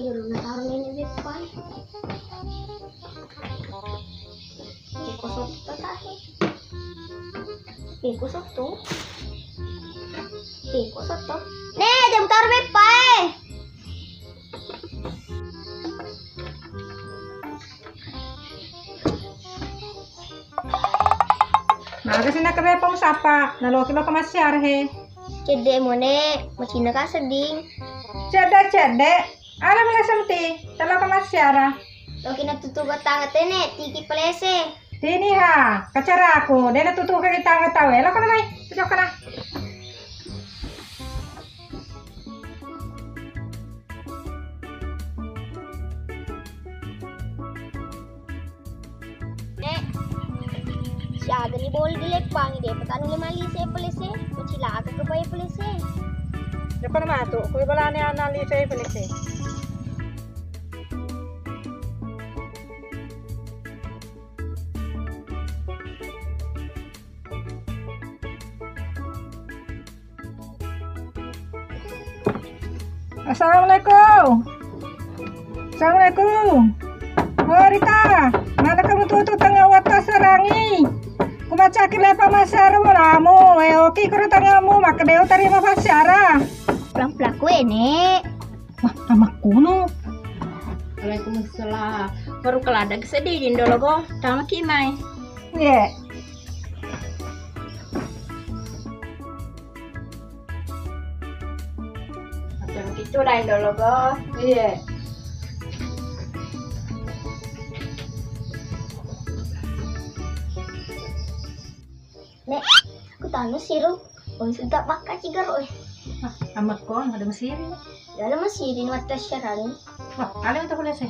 dulu naruh ini depan. Ikut tatahi. Ikut soto. Ikut soto. Nih, jam taruh bepai. Nah, kasi nakabepong sapa. Naloki ba kamasyar he? Cede mo ne, macina ka seding. Cede. Alam mo samti. Talo kamasyara. Loki natutugat tangat ne, tiki palese. Dini ha. Kacara ako. Dena tutuka kita nga tawe. Lako na may. Tutok ka na. Siaga ni bol gilek pangi de patanu le mali se palese. Macilaga ka ba palese? Lako na mato. Kuy bala ni anali sa ipalisi. Assalamualaikum. Assalamualaikum. Oh Rita, mana kamu tuh tengah watas serangi? Kumaca kilepa masyara mo ramu. Oke kuro tangamu makadeo tarima masyara. Pelang kue ne. Wah, amak kuno. Waalaikumsalam. Baru kelada kesedihin dulu go. Tama kimai. Iya. Macam gitu dah dulu go. Iya. Nek, aku tanu sirup. Oh, sudah pakai cigar oi. Wah, amak ko ada mesiri. Dalam masih di atas syaran. Wah, kalian tuh boleh sih.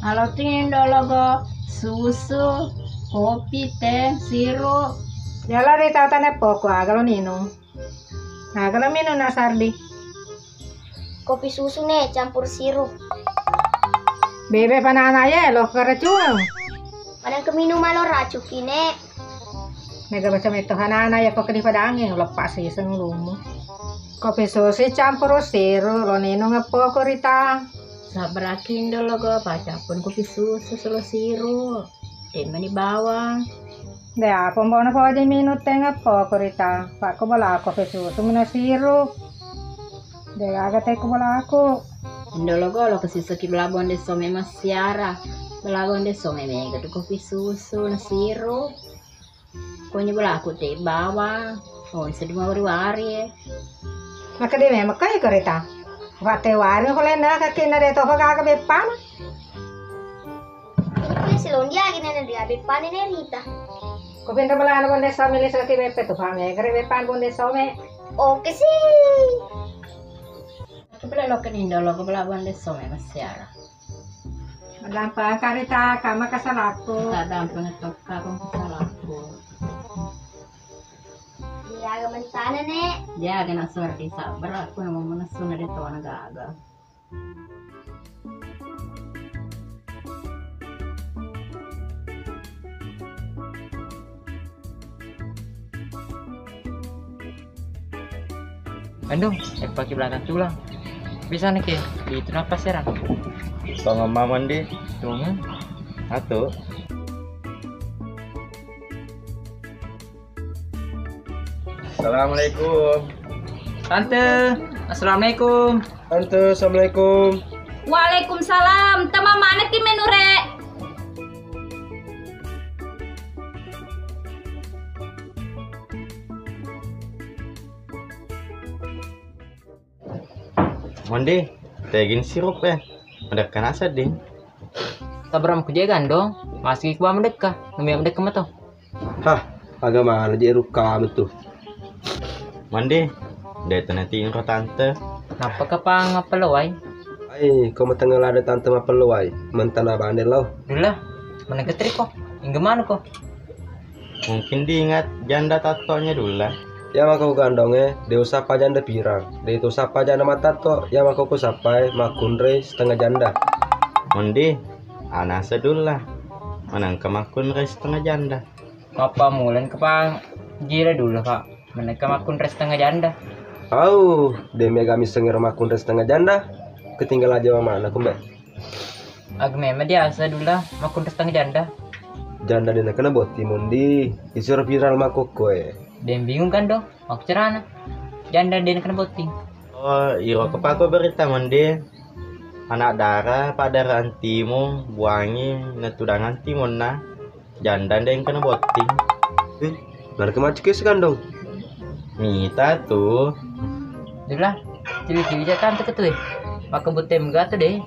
Halo tingin dulu go. Susu, kopi, teh, sirup. Jala Rita tane poko agalo nino. Agalo mino na sardi. Kopi susu nih campur sirup. Bebe panana ya lo keracung. Padang keminum malo racuki nek. Mega baca meto hanana ya kok di padangin lepas sih lumu. Kopi susu campur sirup lo nino ngepoko Rita. Sabarakin dulu go. Baca pun kopi susu selo sirup. Mani bawang. Deh apa mau napa aja minut tengah poko Rita. Pak ko bala kopi susu mina sirup. Deh agak teh ko bala aku. Dulu go lo kesisa ki belabon de some masyara. Belabon de some mega tu kopi susu na sirup. Pokoknya belaku teh bawang. Oh, sedima wari-wari. Maka dia memang kaya ko Rita. Wate wari ko lena ka kinare to ko ga bepan. Ini kulit silon dia gini nih dia bepan ini Rita. Ko pinta bala ano bonde some le sa ki bepe to pame. Kare bepan bonde some. Oke sih. Kepala lo kan dulu go belabon de some masyara. Lampa karita kama kasalaku. Tak ada pengetok kang kesalaku. Dia agak mentana nek. Dia kena sorti sabar aku mau menesun dari tuan gagal. Andong, pakai belakang tulang. Bisa nih ke di itu apa sih ran? Bang Maman deh, Tunggu. atau Assalamualaikum. Tante, assalamualaikum. Tante, assalamualaikum. Waalaikumsalam. Tama mana ki menure? Mandi, tegin sirup ya. Mendekan asad deh. Tabram kujagan dong. Masih kuah mendekah. Namanya mendekah mah tuh. Hah, agama aja ruka betul. Mandi, dari nanti ingro tante. Kenapa kapang apa lo ay? Ay, kau tengah ada tante apa luai? Mentana bandel lo. Dula, mana ketri kok? Hingga mana kok? Mungkin diingat janda tatonya dulu lah. Ya maka gandongnya dia usapa janda pirang, dia itu sapa janda mata to, ya maka ku sapai makunre setengah janda. Mandi, anak sedul lah. Manang kemakun res setengah janda. Apa mulan kapang jira dulu kak? Mana kamakun res tengah janda? demi kami sengir makun setengah janda. Ketinggalan aja mana aku mbak. Ag meme dia asa dulu lah makun setengah janda. Janda dia kena buat timundi. Isur viral makokoe. Dem bingung kan dong. Aku cerana. Janda dia kena boting. Oh, iro kepako berita mandi. Anak darah pada antimu buangi netudangan timun na. Janda dia yang kena boting. Nggak kemacik kan dong. Mita tuh. Dulu lah. Cili-cili jatan tuh ketuh. Maka butem gak tuh deh.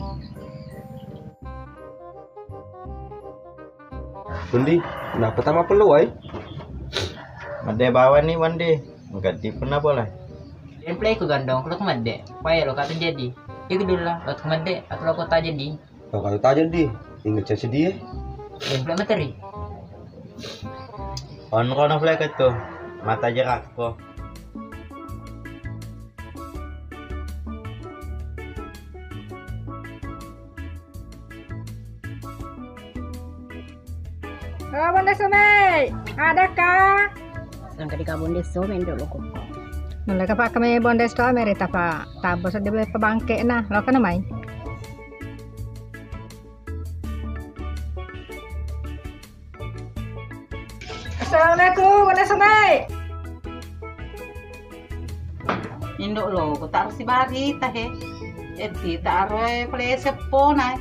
Mundi, kenapa tama perlu ay? Made bawa nih mandi. Enggak di pernah boleh. Dan play ku gandong kalau kemade. Paya lo kata jadi. Itu dulu lah. Lo kemade atau lo kota jadi. Oh, kalau tanya di, inget sedih. Dan play materi. On kono flag itu. Mata jerak kok. Oh, Bonde Some, adakah? Sang kadi ka Bonde Some ndok loko. Mulai kapak kami Bonde Some rita pa tabos di pabangke na, lo ka namay. Assalamualaikum Bonde Some. Indok lo, ko taruh si bari tahe. Eti taruh play sepona.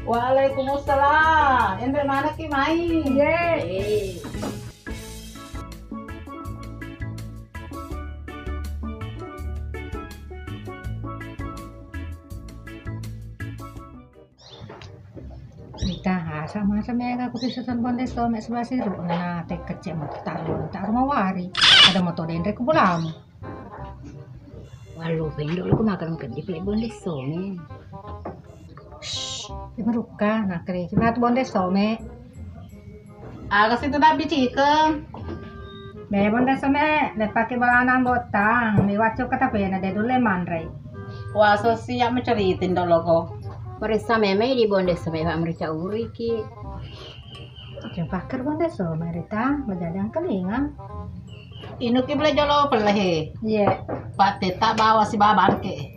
Waalaikumsalam. Ende mana ki main? Ye. Kita sama mega aku pisutan Bonde Some sebelah siru na tek kecek mau taruh mau wari. Ada motor dendre ku pulang. Walu pendok loko makan kedi play Bonde Some. Di meruka nak kiri kita Bonde Some. Aga situ dah bicikeng. Be Bonde Some, le pakai balanan botang, mi wacu kata pena de dulu mandrai. Wah, so siap menceritain dok loko. Perisa meme di Bonde Some pak merica uri ki. Jeng pakar Bonde Some rita bejadang kelingan. Inu ki boleh jolo pelehe. Ye. Pak teta bawa si babangke.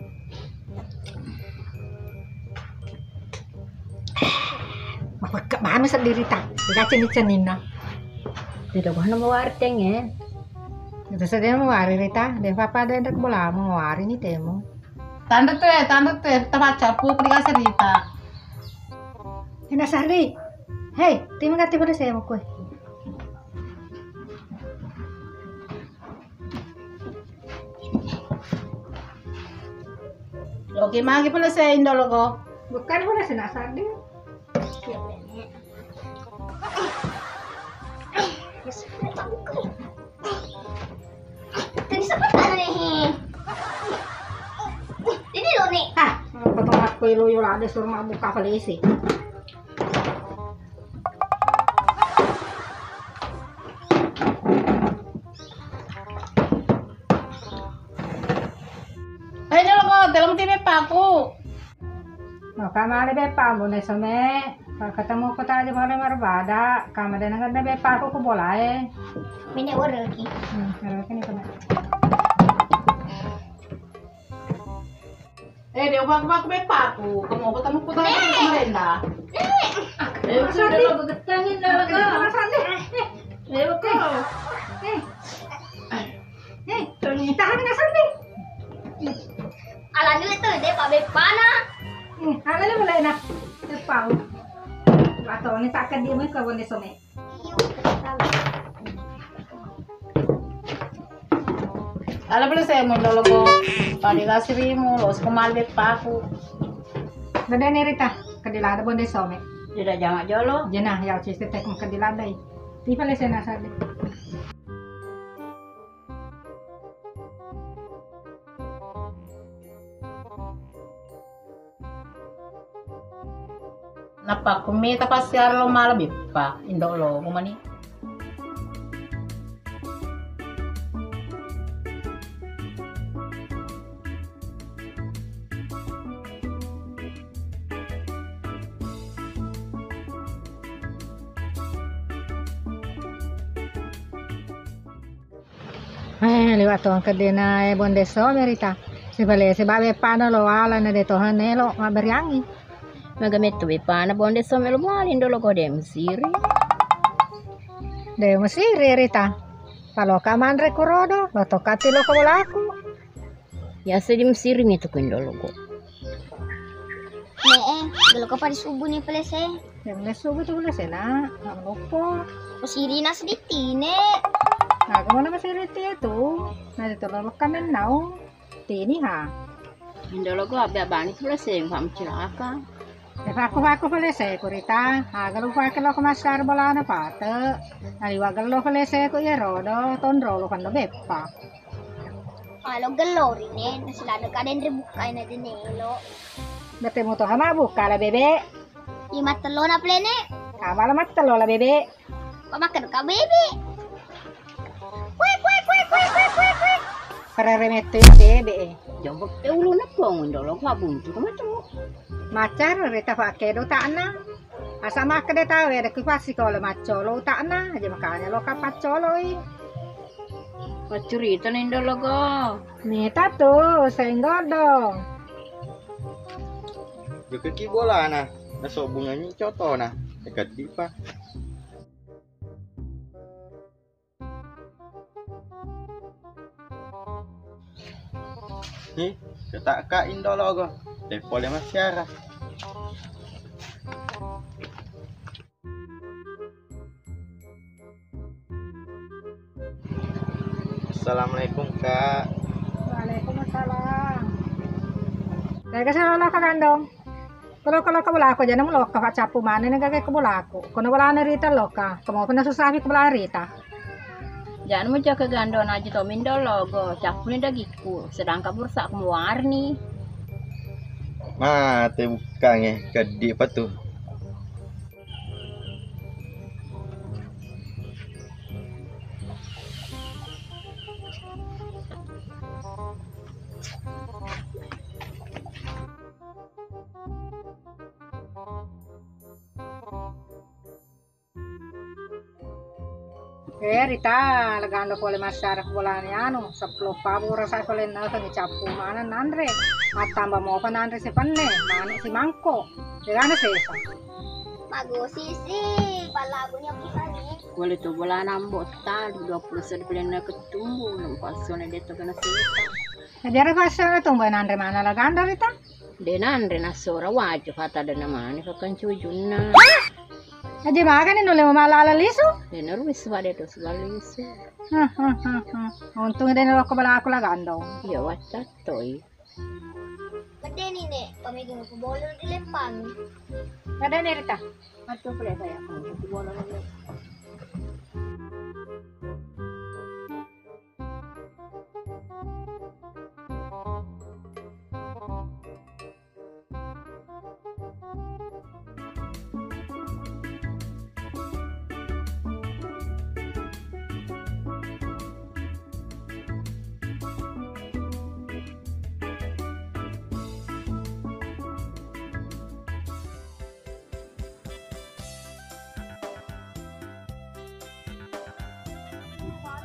Bakal mana sendiri tak? Kita cenin na. Tidak gua nama warteng ya. Itu saja mau wari rita, deh papa ada yang bola mau wari ni temu. Tanda tuh, tempat capu pergi cerita. Hina Sardi, hei, terima kasih pada saya mau kue. Oke, magi pula saya indo loko. Bukan pada sana Sardi. Tadi sempat ano nih? Ini lo nih. Ah, potong aku iluyo lah ada suruh mau buka polisi. Ayo loko, dalam tim paku. Mau kamar bepa Bonde Some. Ketemu kota aja boleh marbada. Kamar dan nggak ada bepa aku boleh. Minyak warna lagi. Kalau kan itu. Dia ubah paku. Kamu ketemu kota merenda. Sudah lo begetangin dah loko. Ayo kau. Tahan na Sardi. Alam nyo ito, hindi pa bepana. Halala wala na. Pau. Atau ni takkan dia mai ka Bonde Some. Alam pala saya mo loko. Paniga sirimu, los kumalbet paku. Ganda ni Rita, kadilada Bonde Some. Tidak jamak jolo. Jena ya ciste tek kadilada. Ti pala sa na Sardi. Napa kumita pa siya lo malabit pa. Indo lo kumani. Liwat tuang kedena bonde so merita. Sebale sebabe pana lo ala na de tohan lo ngaberiangi. Magamet to pana bonde so melo malin dolo ko dem siri. De mesiri rita. Palo ka mandre kurodo, lo tokati lo kabulaku. Ya sedim siri mi to dolo ko. Galo ka pa di subo ni pelese. Yang lesugo tu boleh sena, ang lupo. Pasiri na sediti ne. Kamu na masiri itu. Na dito lo kami nau. Tini ha. Dolo ko abya bani to sing pam cilaka. Aku pelese kurita. Agalo pa kalo ko masar bola na pate. Naliwagal lo pelese ko yerodo, tondro lo kan lo beppa. Alo galori ne. Nasilado ka din ribukay na din lo. Dati mo to hama buka la bebe. Lima telo na plene. Kama la matalo la bebe. Pamakan ka baby. Kwek. Para remetto yung bebe. Jambak te ulo na po dolo ko buntu ko mato. Macar rita pa kedo ta na. Asama ka de tawe de kipasi ko lo macholo ta na. Aja makanya lo kapacholo i. Pacurita nin dolo ko. Meta tuh senggodong. Juga ki bola na. Naso bunganya coto na. Dekat di pa. Nih, ketak ka indolo go. Depo le masyara. Assalamualaikum Kak. Waalaikumsalam. Dari kasi lo ka gandong. Kalau ka wala ko dyan mo lo ka capu mana nagagay ko wala ko. Kuno wala na rita lo ka. Kamo pa nasusabi ko wala rita. Jangan mo jaga gandon aja to mindolo go. Capune dagiku. Sedang kabur sak warni. Mate bukan kedi apa tuh? Rita, lagando ko le masara ko wala ni ano. Sa pabura sa ko le na kami capu mana nandre. At tamba mo pa nandre si panne. Mani si mangko. Digana sa isa. Magosisi. Palabo niya kita ni. Kuali to bola nambot tal 20 sa na ketumbu ng paso na dito kana sisa. Jadi pasal na tumbo nandre mana lagando Rita? Denan rena sora wajib kata da naman kakan chujun na. Aja makan ini nule malala lisu. Denar wis wade to sugalisu. Untung din lo ko bala ako lagando. Ya wacat toy. Mati ni ne. Pamigin ko bolo di lepang. Ada ni Rita. Ato pala saya ko bola na.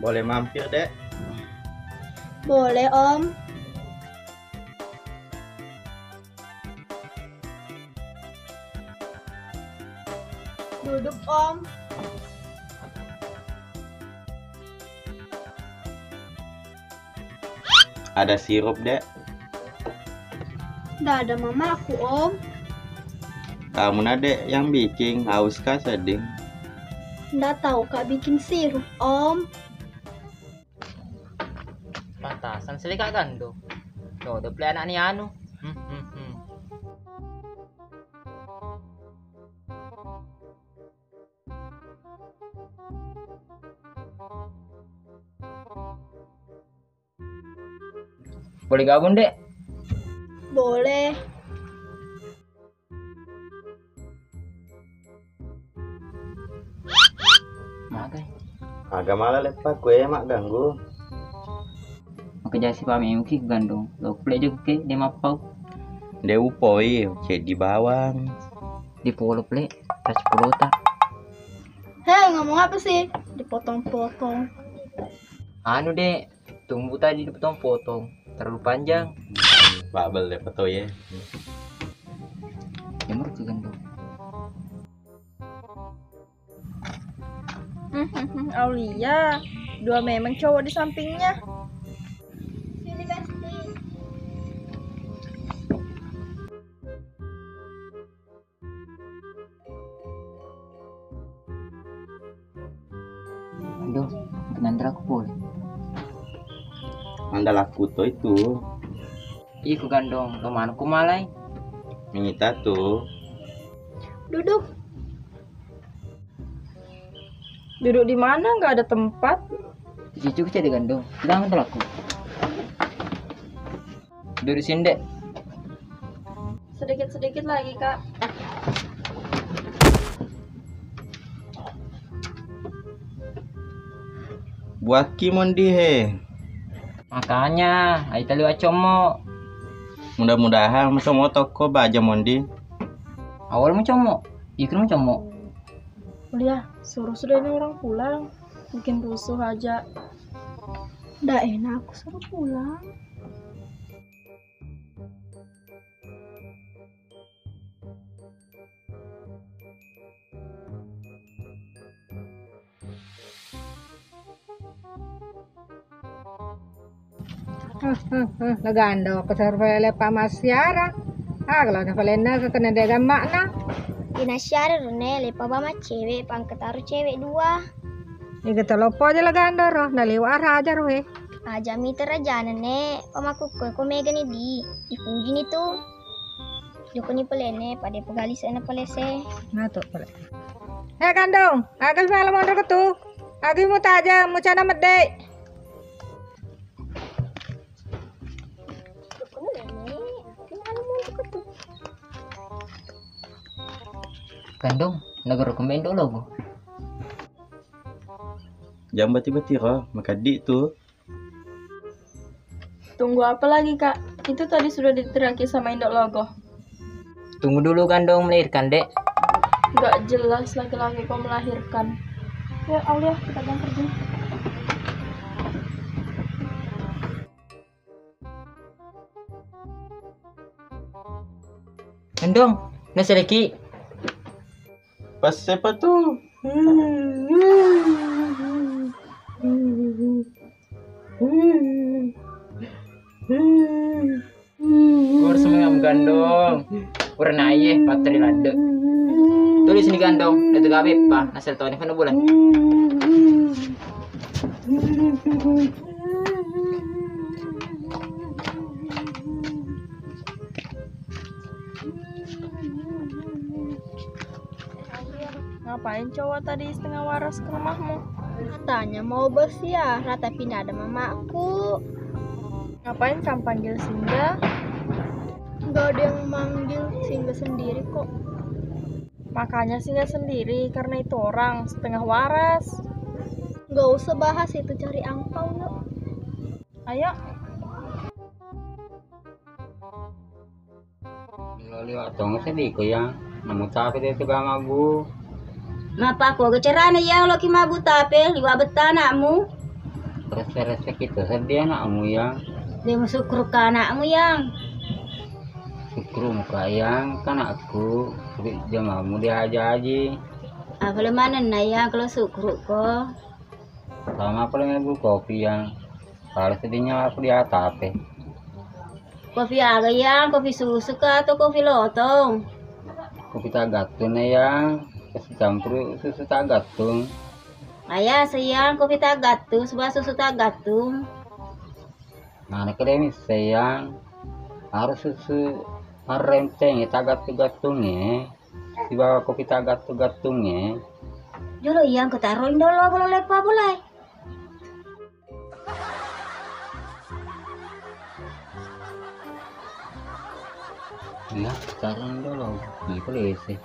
Boleh mampir, Dek? Boleh om. Duduk om. Ada sirup, Dek? Nggak ada mamaku om. Kamu na, Dek, yang bikin. Haus kah seding? Nggak tahu kak bikin sirup om. Pantasan sila ka gando. No, doble anak ni ano. Boleh gabung, Dek? Boleh. Makai. Agak malah lepas kue mak ganggu. Maka jasi pami muki gandong. Lo play juga ke dia mapau. Dia upoi, di bawang. Di polo play. Tas pulota. Hei ngomong apa sih? Dipotong-potong. Anu, Dek, Tunggu tadi dipotong-potong. Terlalu panjang. Babel deh foto ya. Ya menurut si Gandong. Aulia, dua memang cowok di sampingnya. Sini Besti. Gandong, kenandra aku boleh. Mandal aku tuh itu. Iku Gandong, temanku malai. Mengita tuh. Duduk. Duduk di mana? Nggak ada tempat. Di situ jadi Gandong. Jangan aku. Duduk di sini dek. Sedikit-sedikit lagi, Kak. Buaki mondi he. Makanya, ayo tali wacomo. Mudah-mudahan semua toko baja mondi. Awal mau como, ikut mau como. Udah, suruh sudah ini orang pulang. Bikin rusuh aja. Nggak enak, aku suruh pulang. Nagando ako sa rele pa masyara. Kalau na pala na kena dagang makna. Inasyari Rene, lepa bama cewek, pangketaru cewek 2. Iga tolopo aja lagando ro, naliwa aja ro he. Aja miter aja nene, pamaku ko mega ni di puji ni tu. Joko ni pelene, pada pegali sana pelese. Nah tuh pala. Gandong, agas malam mondor ke tu. Agi mu taja, mu cana medek. Joko ni nene, kenal mu tu. Gandong, negara kemendo logo. Jam bati-bati roh, makadi tuh. Tunggu apa lagi, Kak? Itu tadi sudah diteriaki sama Indok Logo. Tunggu dulu Gandong melahirkan dek. Nggak jelas laki-laki kau melahirkan. Ya, Aulia, kita berangkat kerja. Gandong, nasi lagi. Pas siapa tuh? Gur semengam Gandong. Purna aye patri lade. Tulis sini Gandong, itu gabe pa, nasel tahun ini bulan. Ngapain cowok tadi setengah waras ke rumahmu? Katanya mau bersiara, tapi nggak ada mamaku. Ngapain kamu panggil Singa? Nggak ada yang manggil, Singa sendiri kok. Makanya Singa sendiri, karena itu orang setengah waras. Nggak usah bahas itu, cari angpau no. Ayo. Liwat dong sedih ko yang namu tapi itu mabu. Mapa ko gecerana yang lo ki mabu tape liwa betanakmu. Terus kita sedih anakmu yang Dia musukur ka anakmu yang. syukur muka yang kan aku dia mamu dia aja aja. Apa mana na yang kalau syukur ko. Sama paling ibu kopi yang kalau sedihnya aku dia tape. Kopi aga yang, kopi susu ka atau kopi lotong. Kopi tagatun yang kasih campur susu tagatun. Ayah sayang kopi tagatu, sebuah susu tagatu. Nah anak ini sayang harus susu renteng tagat-gatungnya. Si bawa kopi tagat-gatungnya. Jolo yang ketaruhin dulu kalau lepa boleh. Ya, sekarang dulu di polisi.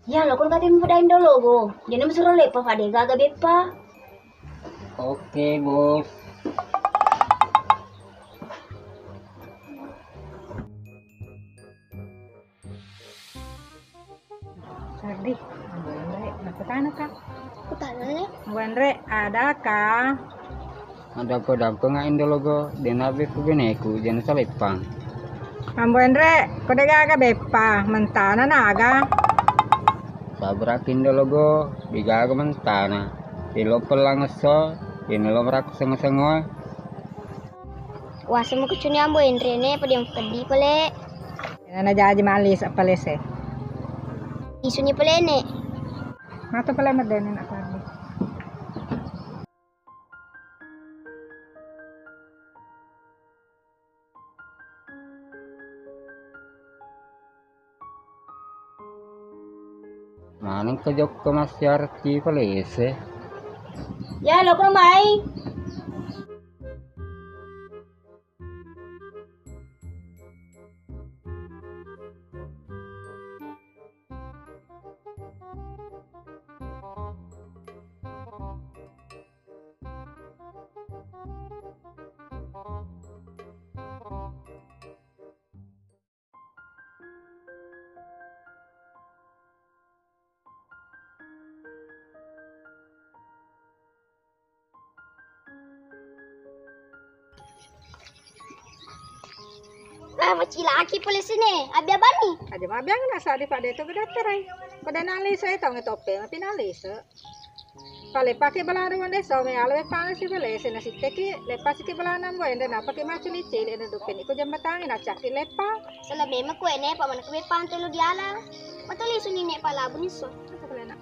Ya lo kon katin mudain dulu go. Jangan suruh lepa pada gaga bepa. Oke, Bos. Sardi, Ambo Andre, nakutana ka? Kutana ne. Ambo Andre, ada kah? Ada ko nga indologo, dinabi ko bineku, jangan salepang. Ambo Andre, kode gaga bepa, mentana naga. Sabrakin indologo, bigaga mentana. Dilo pelang so, dinilo merak sengo-sengo. Wah, sama kucuni ambo Andre ne pada yang kedi pale. Nana jaji malis apa lese? Isunya pale ne. Mato pala madenin apa ni? Manang kejok ke masyarti palese. Ya lo kon mai. Ah, macilaki pale sini. Abi abani. Aja mabiang nasa di pada itu kedaterai. Kode nalis saya tahu ngetope, tapi nalis. Pale pakai balado wande so me alwe panas si pale sena si teki lepas si balana mo ende na pakai macu lice ende dupen iko jambatang na caki lepa. Salabe makwe ne pa man kwe pantelo diala. Matuli suni ne pala buniso. Kata kalena.